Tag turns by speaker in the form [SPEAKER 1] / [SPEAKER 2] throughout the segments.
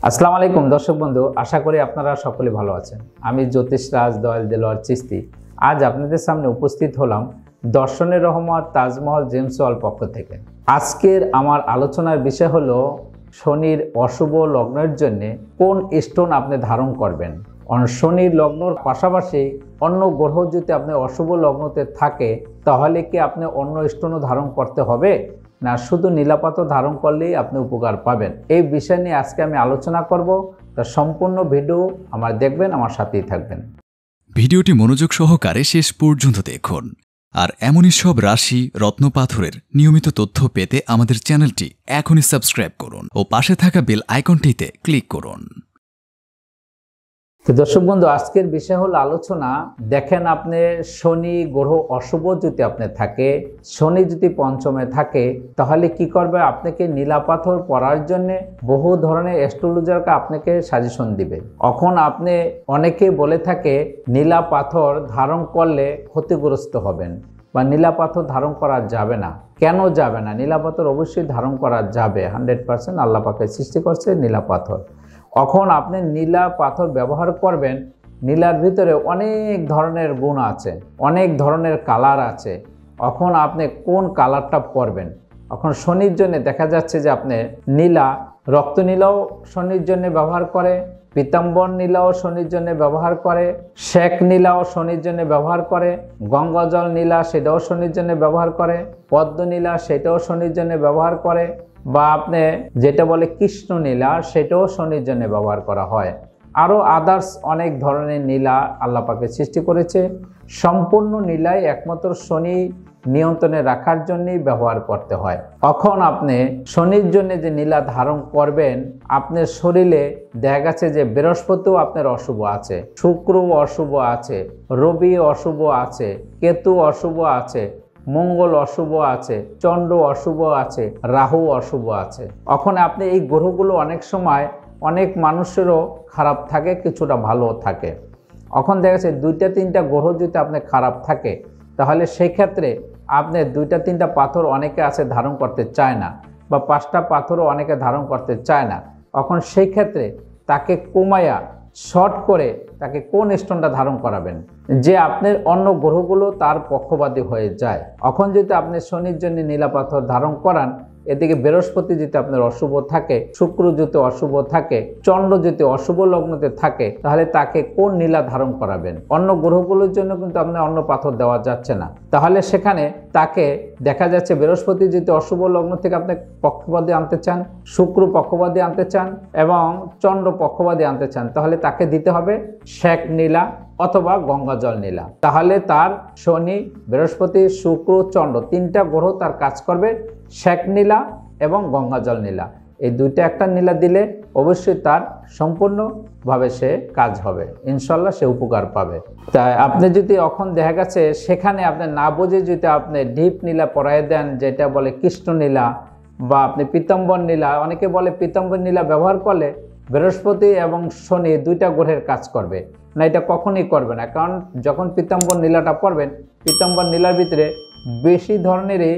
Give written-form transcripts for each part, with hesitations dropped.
[SPEAKER 1] আসসালামু আলাইকুম দর্শক বন্ধু, আশা করি আপনারা সকলে ভালো আছেন। আমি জ্যোতিষ রাজ দয়াল দেলোয়ার চিস্তি আজ আপনাদের সামনে উপস্থিত হলাম দর্শনের রহমত তাজমহল জেমস ওয়াল পক্ষ থেকে। আজকের আমার আলোচনার বিষয় হলো শনির অশুভ লগ্নের জন্য কোন স্টোন আপনি ধারণ করবেন। শনির লগ্নর পাশাপাশি অন্য গ্রহ যদি আপনি অশুভ লগ্নতে থাকে তাহলে কি আপনি অন্য স্টোনও ধারণ করতে হবে, না শুধু নীলাপাথর ধারণ করলেই আপনি উপকার পাবেন? এই বিষয় নিয়ে আজকে আমি আলোচনা করব। তার সম্পূর্ণ ভিডিও আমার দেখবেন, আমার সাথেই থাকবেন।
[SPEAKER 2] ভিডিওটি মনোযোগ সহকারে শেষ পর্যন্ত দেখুন। আর এমনই সব রাশি রত্নপাথরের নিয়মিত তথ্য পেতে আমাদের চ্যানেলটি এখনই সাবস্ক্রাইব করুন ও পাশে থাকা বেল আইকনটিতে ক্লিক করুন।
[SPEAKER 1] তো দর্শক বন্ধু, আজকের বিষয় হলো আলোচনা। দেখেন, আপনি শনি গ্রহ অশুভ যদি আপনি থাকে, শনি যদি পঞ্চমে থাকে তাহলে কি করবে? আপনাকে নীলাপাথর পরার জন্য বহু ধরনের অ্যাস্ট্রোলজারকে আপনাকে সাজেশন দিবে। এখন আপনি অনেকে বলে থাকে নীলাপাথর ধারণ করলে ক্ষতিগ্রস্ত হবেন বা নীলাপাথর ধারণ করা যাবে না। কেন যাবে না? নীলাপাথর অবশ্যই ধারণ করা যাবে, 100% আল্লাহ পাকে সৃষ্টি করছে নীলাপাথর। এখন আপনি নীলা পাথর ব্যবহার করবেন, নীলার ভিতরে অনেক ধরনের গুণ আছে, অনেক ধরনের কালার আছে। এখন আপনি কোন কালারটা পরবেন? এখন শনির জন্য দেখা যাচ্ছে যে আপনি নীলা, রক্ত নীলাও শনির জন্য ব্যবহার করে, পীতাম্বর নীলাও শনির জন্য ব্যবহার করে, শেখ নীলাও শনির জন্য ব্যবহার করে, গঙ্গাজল নীলা সেটাও শনির জন্য ব্যবহার করে, পদ্ম নীলা সেটাও শনির জন্য ব্যবহার করে, বা আপনি যেটা বলে কৃষ্ণ নীলা সেটাও শনির জন্য ব্যবহার করা হয়। আরও আদার্স অনেক ধরনের নীলা আল্লাহ পাকে সৃষ্টি করেছে। সম্পূর্ণ নীলাই একমাত্র শনি নিয়ন্ত্রণে রাখার জন্যই ব্যবহার করতে হয়। এখন আপনি শনির জন্য যে নীলা ধারণ করবেন, আপনার শরীরে দেখা গেছে যে বৃহস্পতিও আপনার অশুভ আছে, শুক্র অশুভ আছে, রবি অশুভ আছে, কেতু অশুভ আছে, মঙ্গল অশুভ আছে, চন্দ্র অশুভ আছে, রাহু অশুভ আছে। এখন আপনি এই গ্রহগুলো অনেক সময় অনেক মানুষেরও খারাপ থাকে, কিছুটা ভালো থাকে। এখন দেখা যাচ্ছে 2-3টা গ্রহ যদি আপনার খারাপ থাকে তাহলে সেই ক্ষেত্রে আপনি 2-3টা পাথর অনেকে আছে ধারণ করতে চায় না, বা 5টা পাথরও অনেকে ধারণ করতে চায় না। এখন সেই ক্ষেত্রে তাকে কমায়া শর্ট করে তাকে কোন স্টোনটা ধারণ করাবেন যে আপনার অন্য গ্রহগুলো তার পক্ষপাতী হয়ে যায়। এখন যদি আপনি শনির জন্য নীলা পাথর ধারণ করান, এদিকে বৃহস্পতি যদি আপনার অশুভ থাকে, শুক্র যদি অশুভ থাকে, চন্দ্র যদি অশুভ লগ্নতে থাকে, তাহলে তাকে কোন নীলা ধারণ করাবেন? অন্য গ্রহগুলোর জন্য কিন্তু আপনার অন্য পাথর দেওয়া যাচ্ছে না। তাহলে সেখানে তাকে দেখা যাচ্ছে বৃহস্পতি যদি অশুভ লগ্ন থেকে আপনি পক্ষপাতী আনতে চান, শুক্র পক্ষপাতী আনতে চান এবং চন্দ্র পক্ষপাতী আনতে চান, তাহলে তাকে দিতে হবে শেখ নীলা অথবা গঙ্গাজল নীলা। তাহলে তার শনি, বৃহস্পতি, শুক্র, চন্দ্র 3টা গ্রহ তার কাজ করবে শেখ নীলা এবং গঙ্গাজল নীলা। এই 2টা একটা নীলা দিলে অবশ্যই তার সম্পূর্ণভাবে সে কাজ হবে, ইনশাল্লাহ সে উপকার পাবে। তাই আপনি যদি এখন দেখা গেছে সেখানে আপনি না বুঝে যদি আপনি ডিপ নীলা পরায় দেন, যেটা বলে কৃষ্ণ নীলা, বা আপনি পীতাম্বর নীলা, অনেকে বলে পীতাম্বর নীলা ব্যবহার করলে বৃহস্পতি এবং শনি 2টা গ্রহের কাজ করবে না, এটা কখনোই করবে না। কারণ যখন পীতাম্বর নীলাটা পরবেন, পীতাম্বর নীলার ভিতরে বেশি ধরনেরই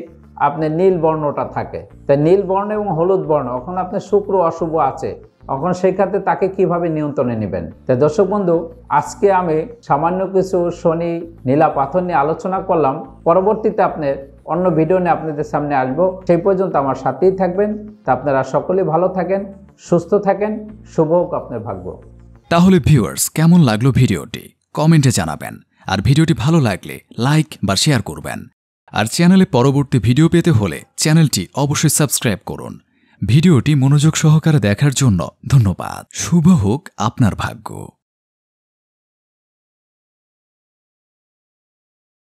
[SPEAKER 1] আপনি নীল বর্ণটা থাকে। তাই নীল বর্ণ এবং হলুদ বর্ণ, এখন আপনার শুক্র অশুভ আছে, এখন সেই ক্ষেত্রে তাকে কিভাবে নিয়ন্ত্রণে নেবেন? তাই দর্শক বন্ধু, আজকে আমি সামান্য কিছু শনি নীলা পাথর নিয়ে আলোচনা করলাম। পরবর্তীতে আপনার অন্য ভিডিও নিয়ে আপনাদের সামনে আসবো। সেই পর্যন্ত আমার সাথেই থাকবেন। তা আপনারা সকলেই ভালো থাকেন, সুস্থ থাকেন, শুভ হোক আপনার ভাগ্য।
[SPEAKER 2] তাহলে ভিউয়ার্স, কেমন লাগলো ভিডিওটি কমেন্টে জানাবেন। আর ভিডিওটি ভালো লাগলে লাইক বা শেয়ার করবেন। আর চ্যানেলে পরবর্তী ভিডিও পেতে হলে চ্যানেলটি অবশ্যই সাবস্ক্রাইব করুন। ভিডিওটি মনোযোগ সহকারে দেখার জন্য ধন্যবাদ। শুভ হোক আপনার ভাগ্য।